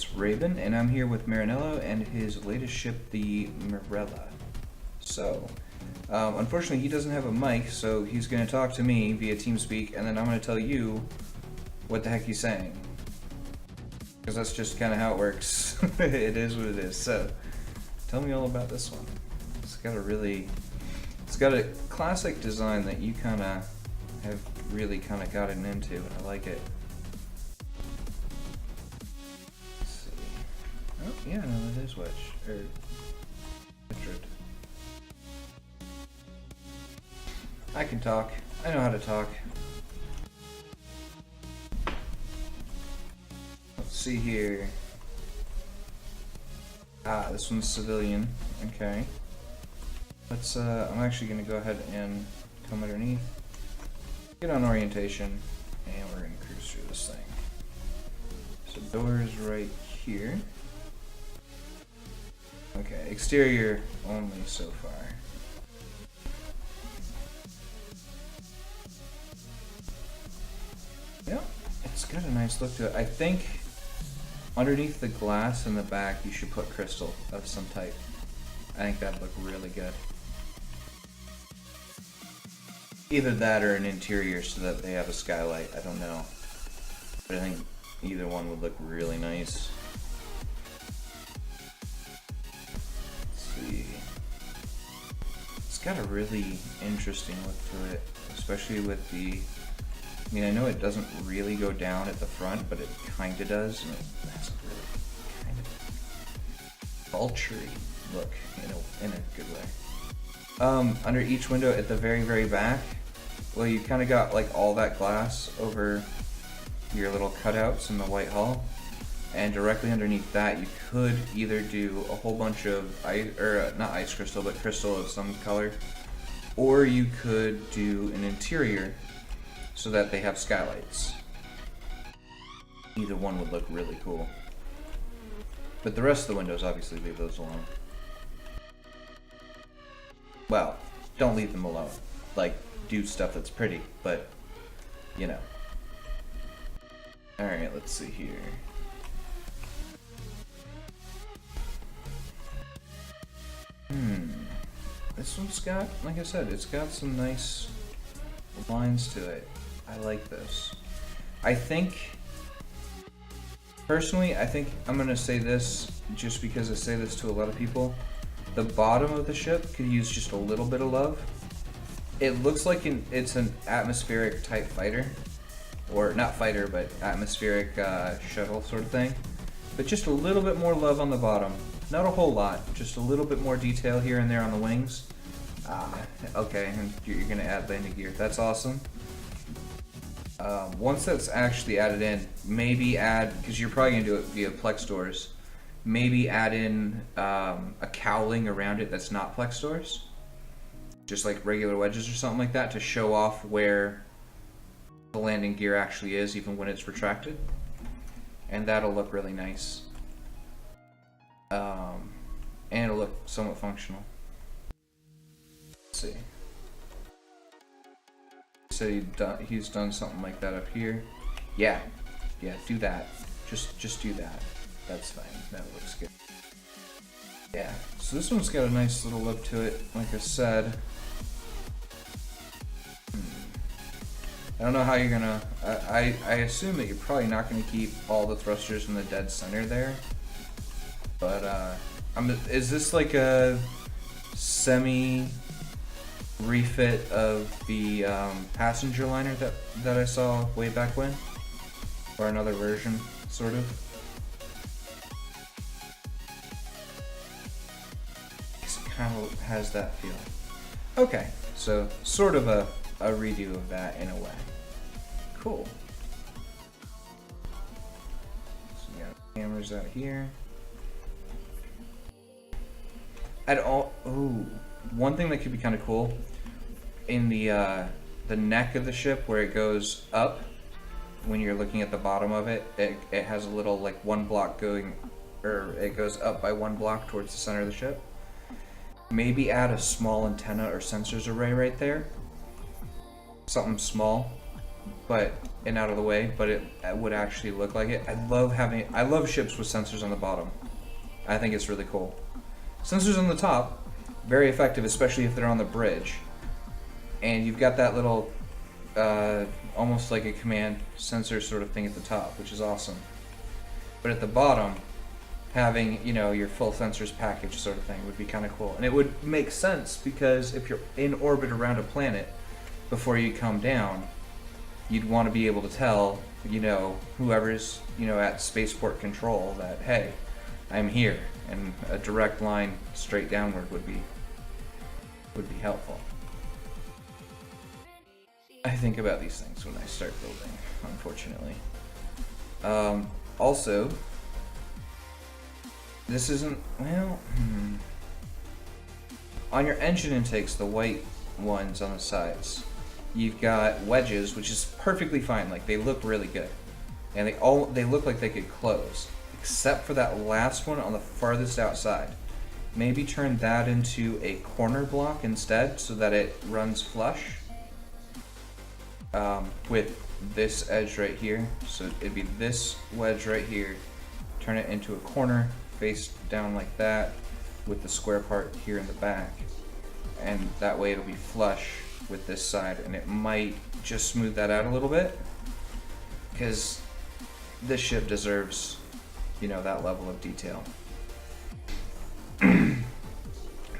it's Raven, and I'm here with Maranello and his latest ship, the Mirella. So, unfortunately he doesn't have a mic, so he's going to talk to me via TeamSpeak, and then I'm going to tell you what the heck he's saying. Because that's just kind of how it works. It is what it is. So, tell me all about this one. It's got a classic design that you kind of have really kind of gotten into, and I like it. Oh, yeah, no, that is Wedge. Richard. I can talk. I know how to talk. Let's see here. This one's civilian. Okay. Let's, I'm actually gonna go ahead and come underneath. Get on orientation, and we're gonna cruise through this thing. So doors right here. Okay, exterior only so far. Yep, it's got a nice look to it. I think underneath the glass in the back you should put crystal of some type. I think that'd look really good. Either that or an interior so that they have a skylight, I don't know. But I think either one would look really nice. It's got a really interesting look to it, especially with the, I mean, I know it doesn't really go down at the front, but it kind of does, and it has a really kind of vulture-y look in a good way. Under each window at the very, very back, well, you kind of got like all that glass over your little cutouts in the white hull. And directly underneath that, you could either do a whole bunch of not ice crystal, but crystal of some color, or you could do an interior so that they have skylights. Either one would look really cool. But the rest of the windows, obviously, leave those alone. Well, don't leave them alone. Like, do stuff that's pretty, but, you know. Alright, let's see here. This one's got, like I said, it's got some nice lines to it. I like this. I think, personally, I'm going to say this just because I say this to a lot of people. The bottom of the ship could use just a little bit of love. It looks like it's an atmospheric type fighter. Or not fighter, but atmospheric shuttle sort of thing. But just a little bit more love on the bottom. Not a whole lot, just a little bit more detail here and there on the wings. Okay, and you're gonna add landing gear. That's awesome. Once that's actually added in, maybe add, because you're probably gonna do it via Plex doors, maybe add in a cowling around it that's not Plex doors. Just like regular wedges or something like that to show off where the landing gear actually is, even when it's retracted. And that'll look really nice. And it'll look somewhat functional. Let's see. He said he's done something like that up here. Yeah, do that. Just do that. That's fine. That looks good. Yeah. So this one's got a nice little look to it. Like I said, I don't know how you're gonna. I assume that you're probably not gonna keep all the thrusters in the dead center there. But is this like a semi refit of the passenger liner that I saw way back when, or another version, sort of? It kind of has that feel. Okay, so sort of a redo of that in a way. Cool. So we got cameras out here. One thing that could be kind of cool, in the neck of the ship where it goes up, when you're looking at the bottom of it, it has a little like one block going, or it goes up by one block towards the center of the ship. Maybe add a small antenna or sensors array right there. Something small. and out of the way, but it would actually look like it. I love ships with sensors on the bottom. I think it's really cool. Sensors on the top, very effective, especially if they're on the bridge. And you've got that little, almost like a command sensor sort of thing at the top, which is awesome. But at the bottom, having, you know, your full sensors package sort of thing would be kind of cool. And it would make sense because if you're in orbit around a planet before you come down, you'd want to be able to tell, you know, whoever's, you know, at spaceport control that, hey, I'm here, and a direct line straight downward would be helpful. I think about these things when I start building, unfortunately. Also, this isn't, well, on your engine intakes, the white ones on the sides, you've got wedges, which is perfectly fine. Like, they look really good, and they look like they could close, except for that last one on the farthest outside. Maybe turn that into a corner block instead, so that it runs flush with this edge right here. So it'd be this wedge right here. Turn it into a corner, face down like that, with the square part here in the back, and that way it'll be flush with this side, and it might just smooth that out a little bit, because this ship deserves, you know, that level of detail.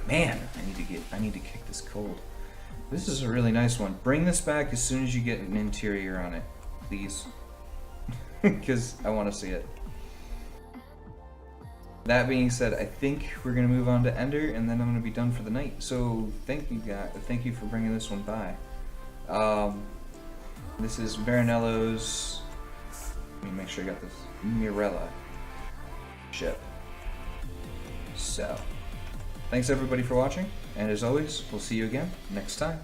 Man, I need to kick this cold. This is a really nice one. Bring this back as soon as you get an interior on it, please, because I want to see it. That being said, I think we're gonna move on to Ender, and then I'm gonna be done for the night. So thank you guys. Thank you for bringing this one by. This is Maranello's. Let me make sure I got this. Mirella ship. So, thanks everybody for watching, and as always, we'll see you again next time.